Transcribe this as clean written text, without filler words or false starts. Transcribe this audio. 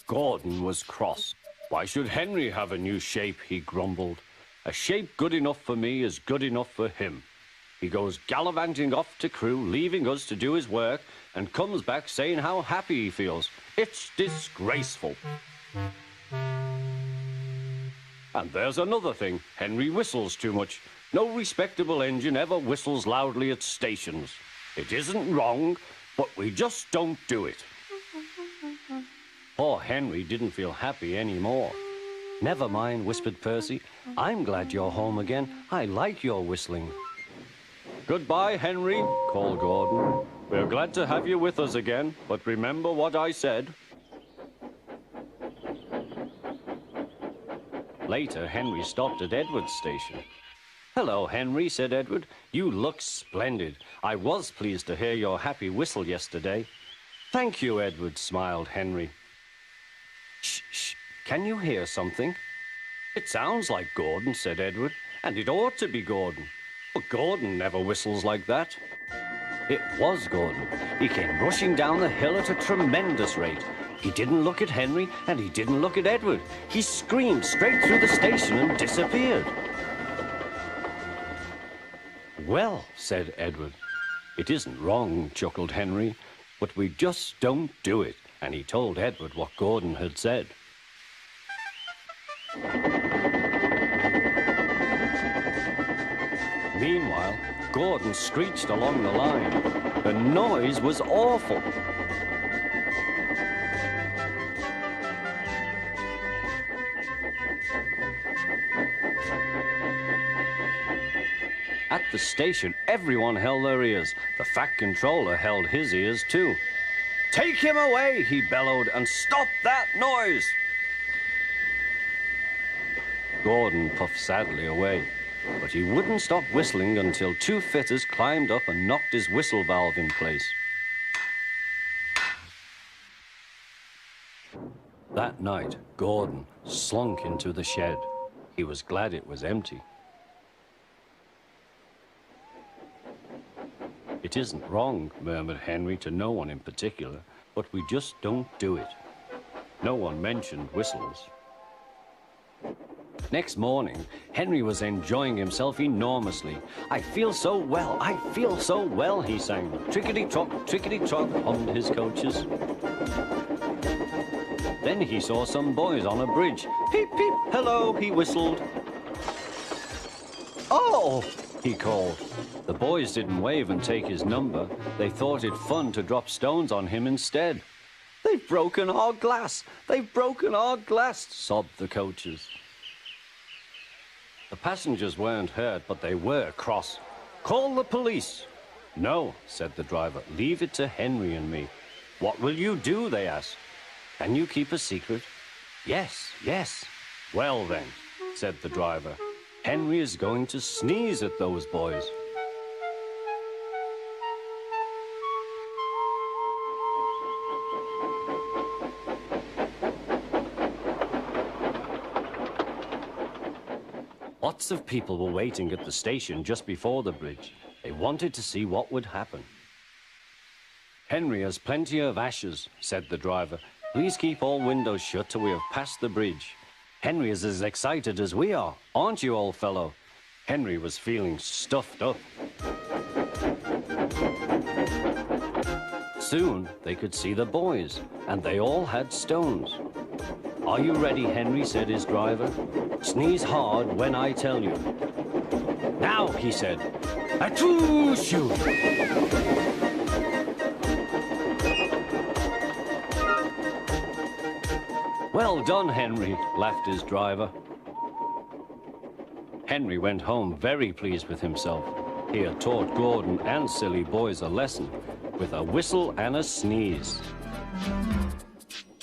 Gordon was cross. Why should Henry have a new shape, he grumbled. A shape good enough for me is good enough for him. He goes gallivanting off to crew, leaving us to do his work, and comes back saying how happy he feels. It's disgraceful. And there's another thing. Henry whistles too much. No respectable engine ever whistles loudly at stations. It isn't wrong, but we just don't do it. Poor Henry didn't feel happy anymore. Never mind, whispered Percy. I'm glad you're home again. I like your whistling. Goodbye, Henry, called Gordon. We're glad to have you with us again, but remember what I said. Later, Henry stopped at Edward's station. Hello, Henry, said Edward. You look splendid. I was pleased to hear your happy whistle yesterday. Thank you, Edward, smiled Henry. Shh, shh. Can you hear something? It sounds like Gordon, said Edward, and it ought to be Gordon. But Gordon never whistles like that. It was Gordon. He came rushing down the hill at a tremendous rate. He didn't look at Henry, and he didn't look at Edward. He screamed straight through the station and disappeared. Well, said Edward. It isn't wrong, chuckled Henry, but we just don't do it. And he told Edward what Gordon had said. Meanwhile, Gordon screeched along the line. The noise was awful. At the station, everyone held their ears. The fat controller held his ears too. Take him away, he bellowed, and stop that noise! Gordon puffed sadly away, but he wouldn't stop whistling until two fitters climbed up and knocked his whistle valve in place. That night, Gordon slunk into the shed. He was glad it was empty. It isn't wrong, murmured Henry to no one in particular, but we just don't do it. No one mentioned whistles. Next morning, Henry was enjoying himself enormously. I feel so well, he sang. Trickety-trock, hummed his coaches. Then he saw some boys on a bridge. Peep, peep, hello, he whistled. Oh, he called. The boys didn't wave and take his number. They thought it fun to drop stones on him instead. They've broken our glass! They've broken our glass! Sobbed the coaches. The passengers weren't hurt, but they were cross. Call the police! No, said the driver. Leave it to Henry and me. What will you do? They asked. Can you keep a secret? Yes, yes. Well then, said the driver. Henry is going to sneeze at those boys. Lots of people were waiting at the station just before the bridge. They wanted to see what would happen. Henry has plenty of ashes, said the driver. Please keep all windows shut till we have passed the bridge. Henry is as excited as we are, aren't you, old fellow? Henry was feeling stuffed up. Soon they could see the boys, and they all had stones. Are you ready, Henry, said his driver. Sneeze hard when I tell you. Now, he said. Achoo-shoo! Well done, Henry, laughed his driver. Henry went home very pleased with himself. He had taught Gordon and silly boys a lesson with a whistle and a sneeze.